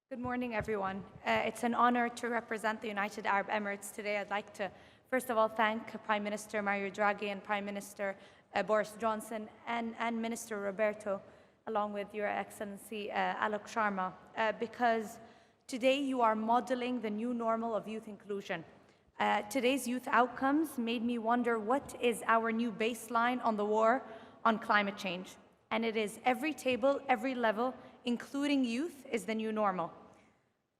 Good morning, everyone. It's an honor to represent the United Arab Emirates today. I'd like to, first of all, thank Prime Minister Mario Draghi and Prime Minister Boris Johnson and Minister Roberto, along with Your Excellency Alok Sharma, because today you are modeling the new normal of youth inclusion. Today's youth outcomes made me wonder what is our new baseline on the war on climate change. And it is every table, every level, including youth, is the new normal.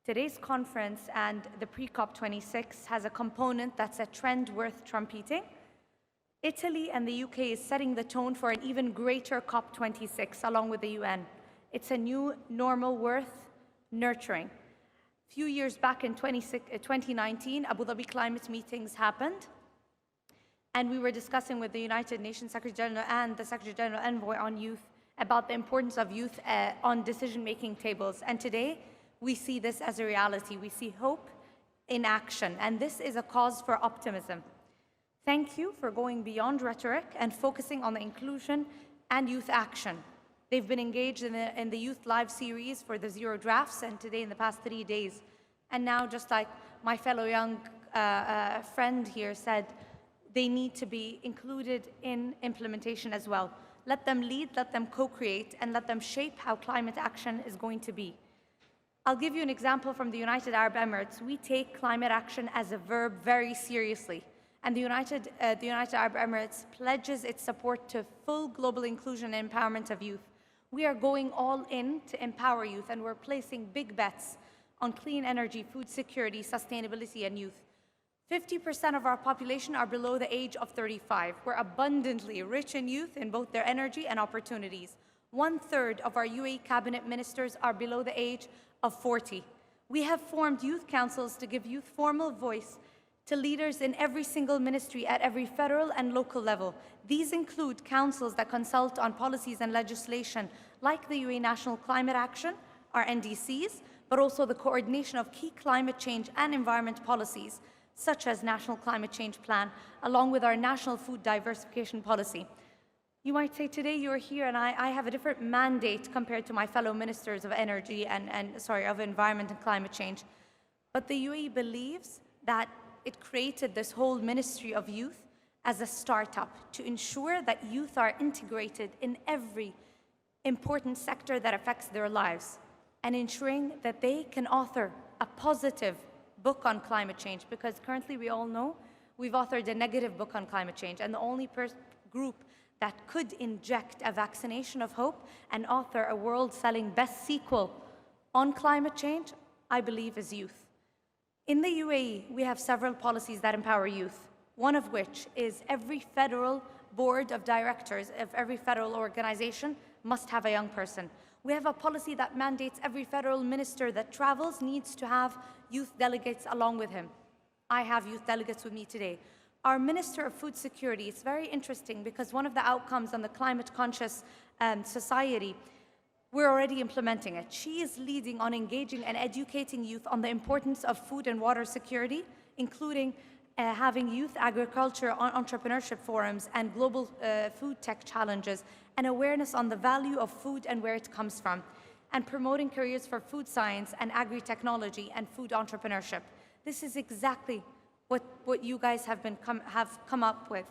Today's conference and the pre-COP26 has a component that's a trend worth trumpeting. Italy and the UK is setting the tone for an even greater COP26 along with the UN. It's a new normal worth nurturing. A few years back in 2019, Abu Dhabi climate meetings happened, and we were discussing with the United Nations Secretary General and the Secretary General Envoy on youth about the importance of youth on decision-making tables. And today, we see this as a reality. We see hope in action, and this is a cause for optimism. Thank you for going beyond rhetoric and focusing on the inclusion and youth action. They've been engaged in the Youth Live series for the Zero Drafts, and today in the past 3 days. And now, just like my fellow young friend here said, they need to be included in implementation as well. Let them lead, let them co-create, and let them shape how climate action is going to be. I'll give you an example from the United Arab Emirates. We take climate action as a verb very seriously. And the United Arab Emirates pledges its support to full global inclusion and empowerment of youth. We are going all in to empower youth, and we're placing big bets on clean energy, food security, sustainability, and youth. 50% of our population are below the age of 35. We're abundantly rich in youth in both their energy and opportunities. 1/3 of our UAE cabinet ministers are below the age of 40. We have formed youth councils to give youth formal voice to leaders in every single ministry at every federal and local level. These include councils that consult on policies and legislation like the UAE National Climate Action, our NDCs, but also the coordination of key climate change and environment policies, such as National Climate Change Plan, along with our National Food Diversification Policy. You might say, today you're here and I have a different mandate compared to my fellow ministers of energy of environment and climate change. But the UAE believes that it created this whole Ministry of Youth as a startup to ensure that youth are integrated in every important sector that affects their lives, and ensuring that they can author a positive book on climate change, because currently we all know we've authored a negative book on climate change, and the only group that could inject a vaccination of hope and author a world-selling best sequel on climate change, I believe, is youth. In the UAE, we have several policies that empower youth, one of which is every federal board of directors of every federal organization must have a young person. We have a policy that mandates every federal minister that travels needs to have youth delegates along with him. I have youth delegates with me today. Our Minister of Food Security, it's very interesting because one of the outcomes on the climate conscious society, we're already implementing it. She is leading on engaging and educating youth on the importance of food and water security, including having youth agriculture entrepreneurship forums and global food tech challenges, and awareness on the value of food and where it comes from, and promoting careers for food science and agri-technology and food entrepreneurship. This is exactly what you guys have come up with.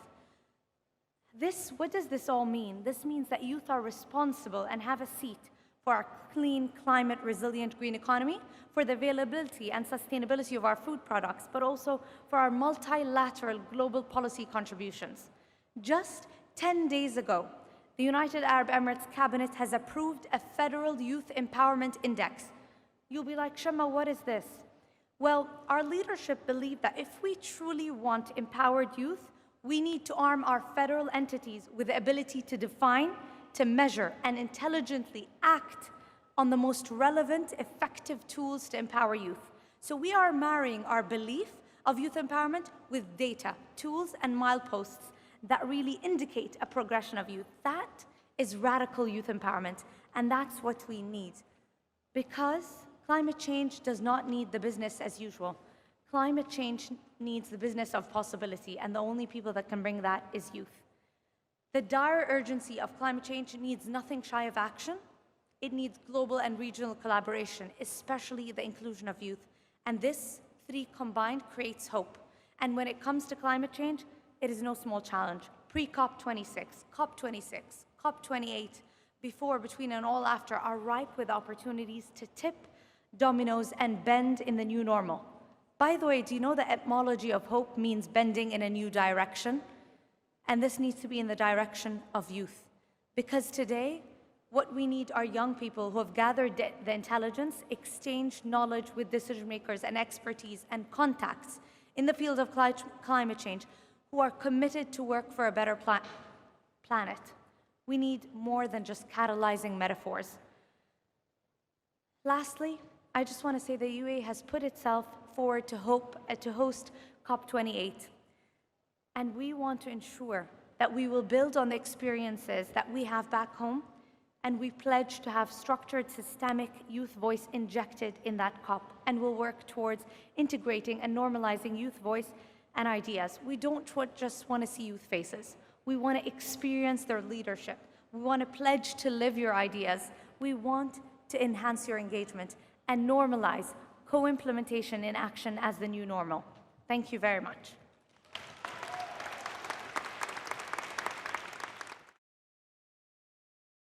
What does this all mean? This means that youth are responsible and have a seat for our clean, climate resilient green economy, for the availability and sustainability of our food products, but also for our multilateral global policy contributions. Just 10 days ago, the United Arab Emirates Cabinet has approved a federal youth empowerment index. You'll be like, Shamma, what is this? Well, our leadership believe that if we truly want empowered youth, we need to arm our federal entities with the ability to define, to measure, and intelligently act on the most relevant, effective tools to empower youth. So we are marrying our belief of youth empowerment with data, tools, and mileposts that really indicate a progression of youth. That is radical youth empowerment, and that's what we need. Because climate change does not need the business as usual. Climate change needs the business of possibility, and the only people that can bring that is youth. The dire urgency of climate change needs nothing shy of action, It needs global and regional collaboration, especially the inclusion of youth. And this three combined creates hope. And when it comes to climate change, it is no small challenge. Pre-COP26, COP26, COP28, before, between, and all after are ripe with opportunities to tip dominoes and bend in the new normal. By the way, do you know the etymology of hope means bending in a new direction? And this needs to be in the direction of youth. Because today, what we need are young people who have gathered the intelligence, exchanged knowledge with decision makers and expertise and contacts in the field of climate change, who are committed to work for a better planet. We need more than just catalyzing metaphors. Lastly, I just want to say the UAE has put itself forward to host COP28. And we want to ensure that we will build on the experiences that we have back home, and we pledge to have structured, systemic youth voice injected in that COP, and will work towards integrating and normalizing youth voice and ideas. We don't just want to see youth faces. We want to experience their leadership. We want to pledge to live your ideas. We want to enhance your engagement and normalize co-implementation in action as the new normal. Thank you very much.